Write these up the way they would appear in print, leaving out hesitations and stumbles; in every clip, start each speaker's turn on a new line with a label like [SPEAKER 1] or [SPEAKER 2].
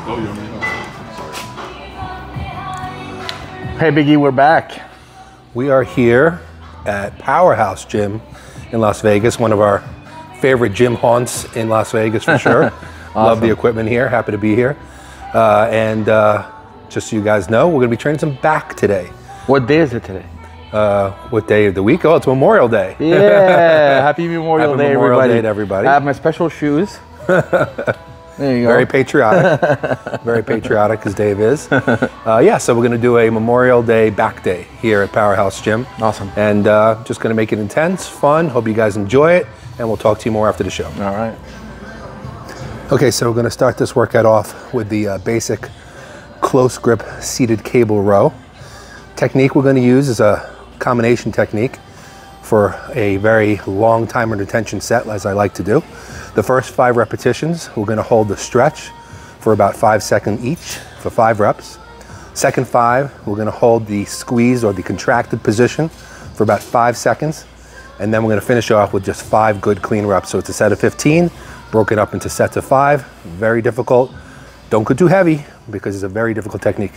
[SPEAKER 1] Hey Biggie, we're back.
[SPEAKER 2] We are here at Powerhouse Gym in Las Vegas, one of our favorite gym haunts in Las Vegas for sure.
[SPEAKER 1] Awesome.
[SPEAKER 2] Love the equipment here, happy to be here. Just so you guys know, we're gonna be training some back today.
[SPEAKER 1] What day is it today?
[SPEAKER 2] What day of the week? Oh, it's Memorial Day.
[SPEAKER 1] Yeah, happy Memorial Day,
[SPEAKER 2] Memorial
[SPEAKER 1] everybody.
[SPEAKER 2] Day to everybody.
[SPEAKER 1] I have my special shoes. There you go.
[SPEAKER 2] Very patriotic. Very patriotic as Dave is. Yeah, so we're gonna do a Memorial Day back day here at Powerhouse Gym.
[SPEAKER 1] Awesome.
[SPEAKER 2] And just gonna make it intense, fun. Hope you guys enjoy it, and we'll talk to you more after the show.
[SPEAKER 1] All right.
[SPEAKER 2] Okay, so we're gonna start this workout off with the basic close grip seated cable row. Technique we're gonna use is a combination technique for a very long time under tension set, as I like to do. The first 5 repetitions, we're gonna hold the stretch for about 5 seconds each for 5 reps. Second 5, we're gonna hold the squeeze or the contracted position for about 5 seconds. And then we're gonna finish off with just 5 good clean reps. So it's a set of 15, broken up into sets of 5. Very difficult. Don't go too heavy because it's a very difficult technique.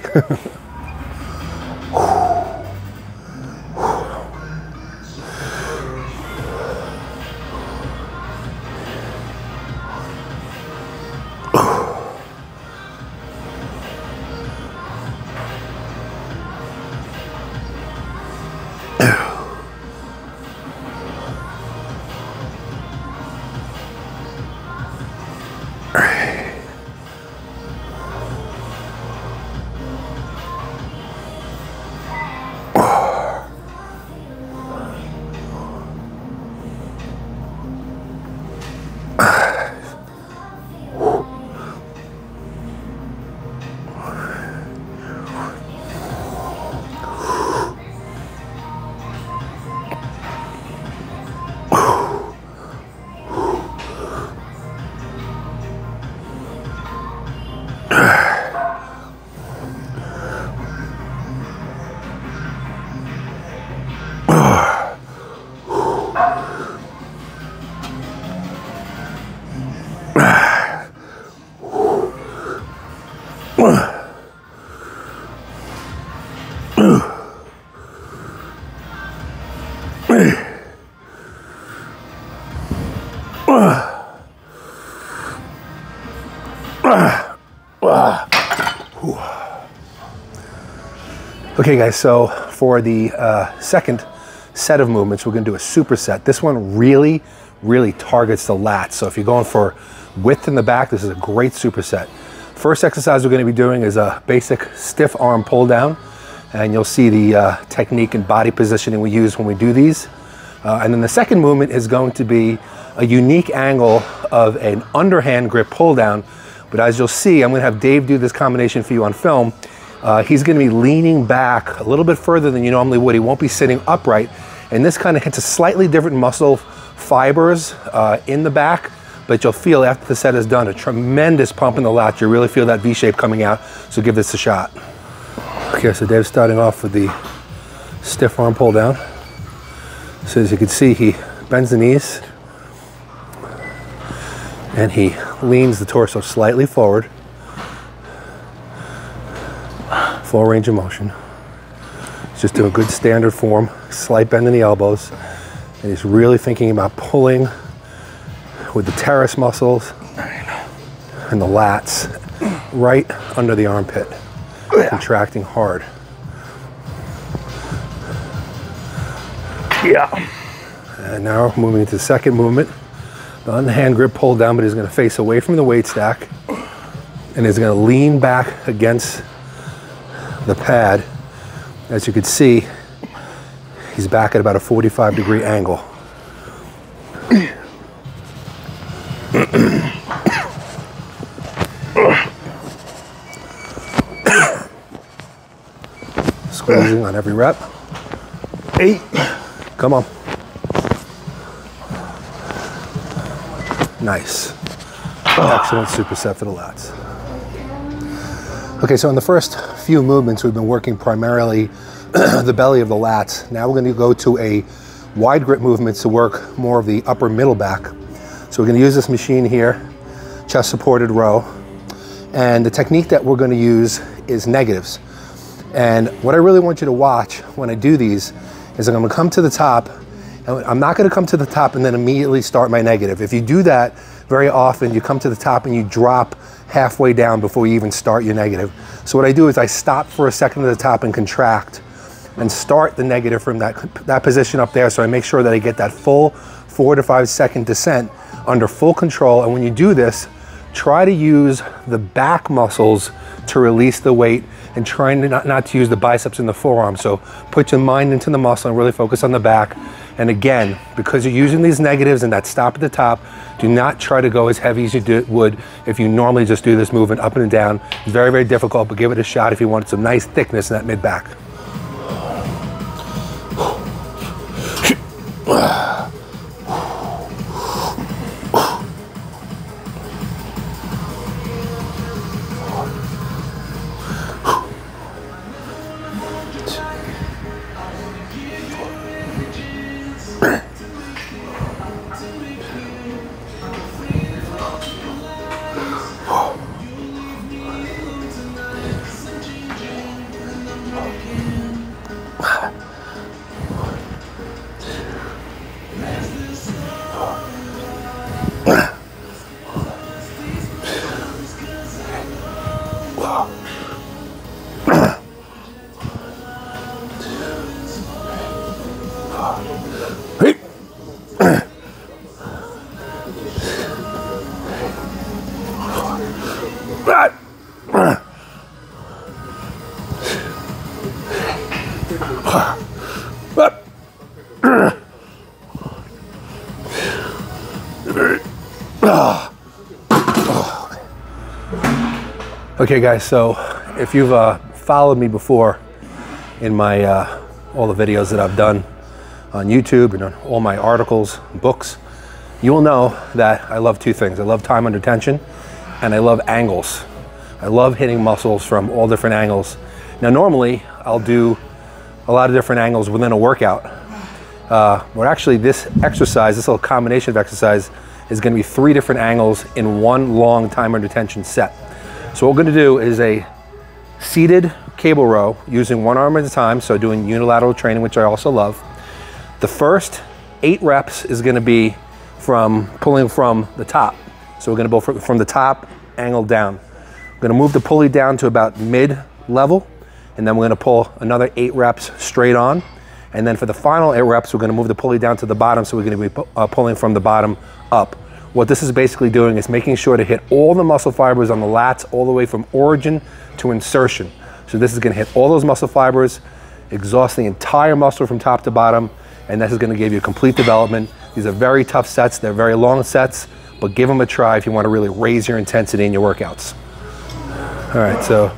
[SPEAKER 2] Okay guys, so for the second set of movements, we're gonna do a superset. This one really targets the lats. So if you're going for width in the back, this is a great superset. First exercise we're gonna be doing is a basic stiff arm pull down. And you'll see the technique and body positioning we use when we do these. And then the second movement is going to be a unique angle of an underhand grip pull down. But as you'll see, I'm gonna have Dave do this combination for you on film. He's gonna be leaning back a little bit further than you normally would. He won't be sitting upright. And this kind of hits a slightly different muscle fibers in the back, but you'll feel after the set is done, a tremendous pump in the lat. You really feel that V shape coming out. So give this a shot. Okay, so Dave's starting off with the stiff arm pull down. So as you can see, he bends the knees and he leans the torso slightly forward. Full range of motion. Just do a good standard form, slight bend in the elbows. And he's really thinking about pulling with the teres muscles and the lats right under the armpit, contracting hard.
[SPEAKER 1] Yeah.
[SPEAKER 2] And now moving into the second movement. The underhand grip pull down, but he's gonna face away from the weight stack and he's gonna lean back against the pad. As you can see, he's back at about a 45-degree angle. Squeezing on every rep. 8. Come on. Nice. Excellent superset for the lats. Okay, so in the first few movements, we've been working primarily the belly of the lats. Now we're going to go to a wide grip movement to work more of the upper middle back. So we're going to use this machine here, chest supported row. And the technique that we're gonna use is negatives. And what I really want you to watch when I do these is I'm gonna come to the top, and I'm not gonna come to the top and then immediately start my negative. If you do that, very often you come to the top and you drop halfway down before you even start your negative. So what I do is I stop for a second at the top and contract and start the negative from that position up there, so I make sure that I get that full 4 to 5 second descent under full control. And when you do this, try to use the back muscles to release the weight, and trying to not to use the biceps and the forearm. So put your mind into the muscle and really focus on the back. And again, because you're using these negatives and that stop at the top, do not try to go as heavy as you would if you normally just do this movement up and down. It's very, very difficult, but give it a shot if you want some nice thickness in that mid back. Okay guys, so if you've followed me before in my all the videos that I've done on YouTube and on all my articles and books, you will know that I love two things. I love time under tension and I love angles. I love hitting muscles from all different angles. Now normally I'll do a lot of different angles within a workout. But actually this exercise, this little combination of exercise, is going to be 3 different angles in one long time under tension set. So what we're going to do is a seated cable row using one arm at a time, so doing unilateral training, which I also love. The first 8 reps is going to be from pulling from the top. So we're going to go from the top, angled down. We're going to move the pulley down to about mid-level, and then we're going to pull another 8 reps straight on. And then for the final 8 reps, we're going to move the pulley down to the bottom, so we're going to be pulling from the bottom up. What this is basically doing is making sure to hit all the muscle fibers on the lats all the way from origin to insertion. So this is going to hit all those muscle fibers, exhaust the entire muscle from top to bottom, and this is going to give you complete development. These are very tough sets. They're very long sets, but give them a try if you want to really raise your intensity in your workouts. All right, so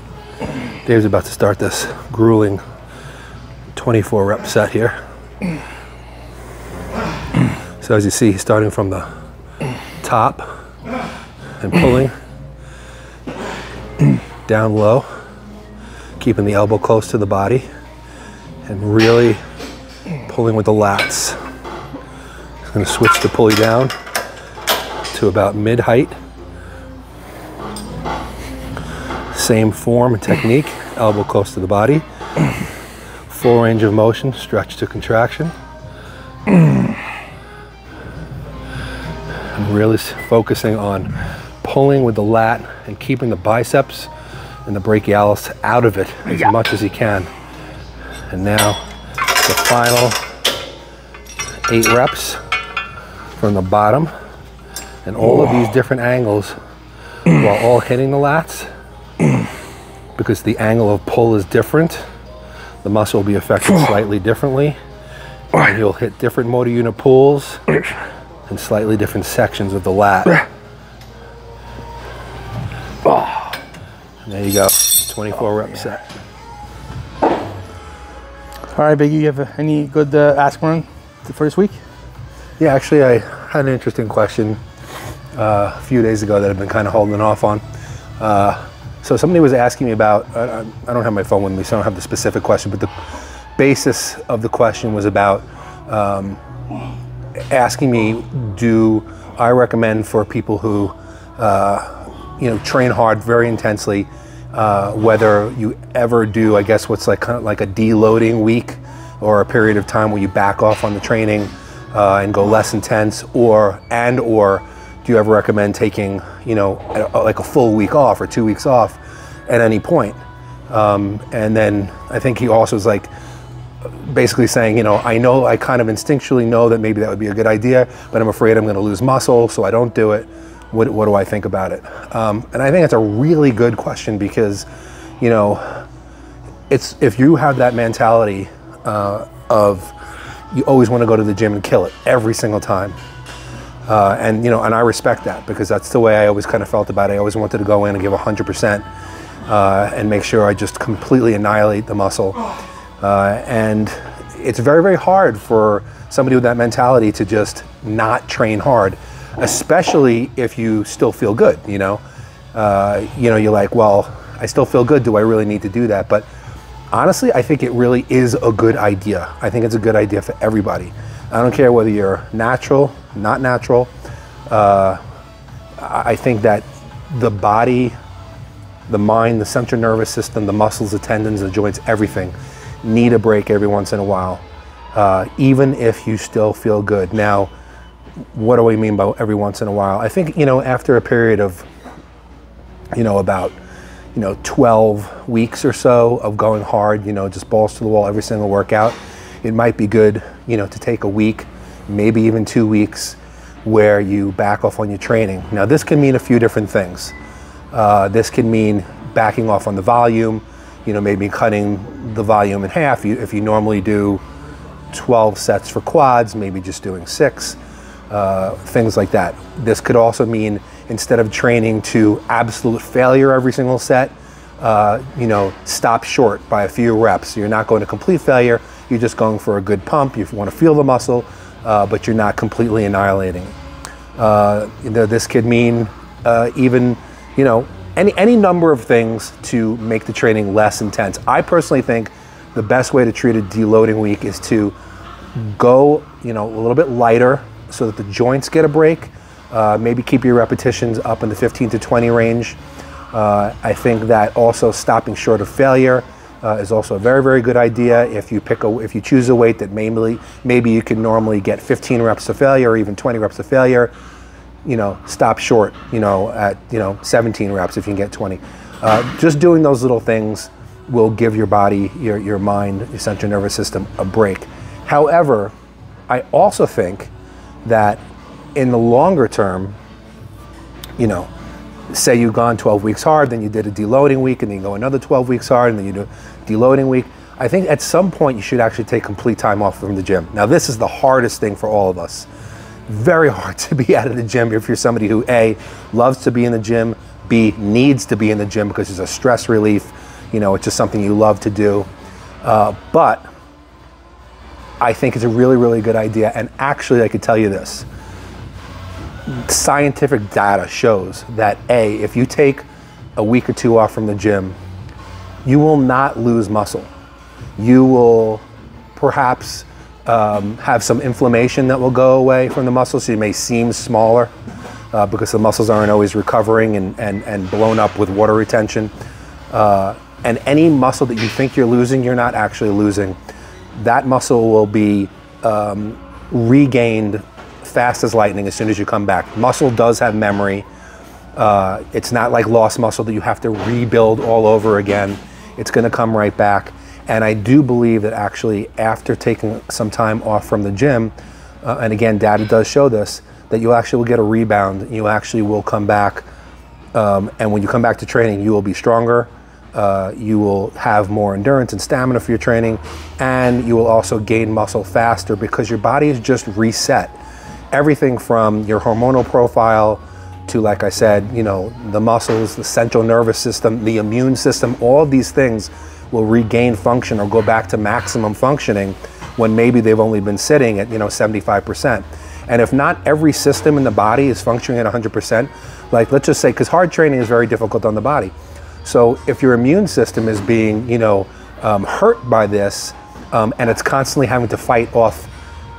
[SPEAKER 2] Dave's about to start this grueling 24 rep set here. So as you see, he's starting from the top and pulling down low, keeping the elbow close to the body and really pulling with the lats. I'm going to switch the pulley down to about mid-height. Same form and technique, elbow close to the body. Full range of motion, stretch to contraction. I'm really focusing on pulling with the lat and keeping the biceps and the brachialis out of it as much as you can. And now the final 8 reps from the bottom, and all of these different angles while all hitting the lats, because the angle of pull is different. The muscle will be affected slightly differently, and you'll hit different motor unit pulls and slightly different sections of the lat. And there you go, 24 rep set.
[SPEAKER 1] All right, Biggie, you have any good Ask Merlin for this week?
[SPEAKER 2] Yeah, actually I had an interesting question a few days ago that I've been kind of holding off on. So somebody was asking me about, I don't have my phone with me, so I don't have the specific question, but the basis of the question was about asking me, do I recommend for people who train hard very intensely, whether you ever do, I guess, what's like kind of like a deloading week or a period of time where you back off on the training and go less intense, or do you ever recommend taking, like a full week off or 2 weeks off at any point? And then I think he also was like basically saying, I kind of instinctually know that maybe that would be a good idea, but I'm afraid I'm going to lose muscle, so I don't do it. What do I think about it? And I think that's a really good question, because, it's, if you have that mentality of you always want to go to the gym and kill it every single time, and I respect that, because that's the way I always kind of felt about it. I always wanted to go in and give 100% and make sure I just completely annihilate the muscle. And it's very, very hard for somebody with that mentality to just not train hard, especially if you still feel good. You're like, well, I still feel good. Do I really need to do that? But honestly, I think it really is a good idea. I think it's a good idea for everybody. I don't care whether you're natural, not natural. I think that the body, the mind, the central nervous system, the muscles, the tendons, the joints, everything need a break every once in a while, even if you still feel good. Now, what do we mean by every once in a while? I think, after a period of, about 12 weeks or so of going hard, just balls to the wall every single workout, it might be good, to take a week, maybe even 2 weeks, where you back off on your training. Now, this can mean a few different things. This can mean backing off on the volume, maybe cutting the volume in half. If you normally do 12 sets for quads, maybe just doing 6, things like that. This could also mean, instead of training to absolute failure every single set, stop short by a few reps. You're not going to complete failure, you're just going for a good pump. You want to feel the muscle, but you're not completely annihilating it. This could mean even, any number of things to make the training less intense. I personally think the best way to treat a deloading week is to go, a little bit lighter so that the joints get a break. Maybe keep your repetitions up in the 15 to 20 range. I think that also stopping short of failure is also a very, very good idea. If you choose a weight that maybe you can normally get 15 reps of failure or even 20 reps of failure, stop short, at 17 reps if you can get 20. Just doing those little things will give your body, your mind, your central nervous system a break. However, I also think that in the longer term, say you've gone 12 weeks hard, then you did a deloading week, and then you go another 12 weeks hard, and then you do a deloading week. I think at some point you should actually take complete time off from the gym. Now, this is the hardest thing for all of us. Very hard to be out of the gym if you're somebody who A, loves to be in the gym, B, needs to be in the gym because it's a stress relief. It's just something you love to do. But I think it's a really, really good idea. And actually, I could tell you this. Scientific data shows that A, if you take a week or 2 off from the gym, you will not lose muscle. You will perhaps have some inflammation that will go away from the muscles, so you may seem smaller because the muscles aren't always recovering and blown up with water retention. And any muscle that you think you're losing, you're not actually losing. That muscle will be regained fast as lightning as soon as you come back. Muscle does have memory. It's not like lost muscle that you have to rebuild all over again. It's going to come right back. And I do believe that actually after taking some time off from the gym, and again, data does show this, that you actually will get a rebound. You actually will come back. And when you come back to training, you will be stronger. You will have more endurance and stamina for your training. And you will also gain muscle faster because your body is just reset. Everything from your hormonal profile to, like I said, the muscles, the central nervous system, the immune system, all of these things will regain function or go back to maximum functioning when maybe they've only been sitting at 75%. And if not every system in the body is functioning at 100%, like let's just say, because hard training is very difficult on the body. So if your immune system is being hurt by this and it's constantly having to fight off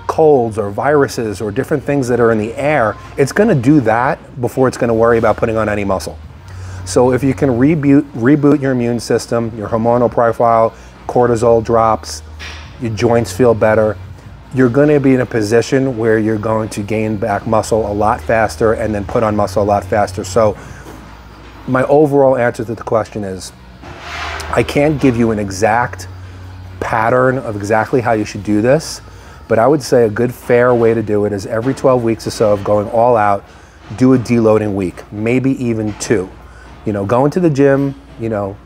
[SPEAKER 2] colds or viruses or different things that are in the air, it's going to do that before it's going to worry about putting on any muscle. So if you can reboot your immune system, your hormonal profile, cortisol drops, your joints feel better, you're going to be in a position where you're going to gain back muscle a lot faster and then put on muscle a lot faster. So my overall answer to the question is, I can't give you an exact pattern of exactly how you should do this, but I would say a good fair way to do it is every 12 weeks or so of going all out, do a deloading week, maybe even 2. You know, go into the gym, you know,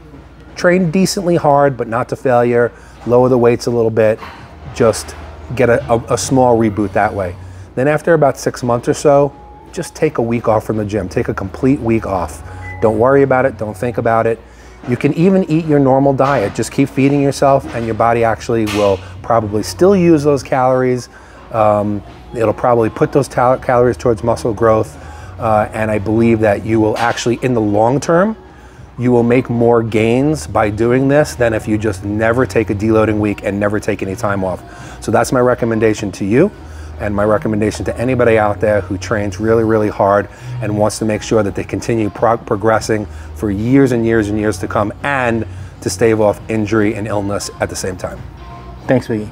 [SPEAKER 2] train decently hard, but not to failure, lower the weights a little bit, just get a small reboot that way. Then after about 6 months or so, just take a week off from the gym, take a complete week off. Don't worry about it, don't think about it. You can even eat your normal diet. Just keep feeding yourself and your body actually will probably still use those calories. It'll probably put those calories towards muscle growth. And I believe that you will actually, in the long term, you will make more gains by doing this than if you just never take a deloading week and never take any time off. So that's my recommendation to you. And my recommendation to anybody out there who trains really, really hard and wants to make sure that they continue progressing for years and years and years to come, and to stave off injury and illness at the same time.
[SPEAKER 1] Thanks, Biggie.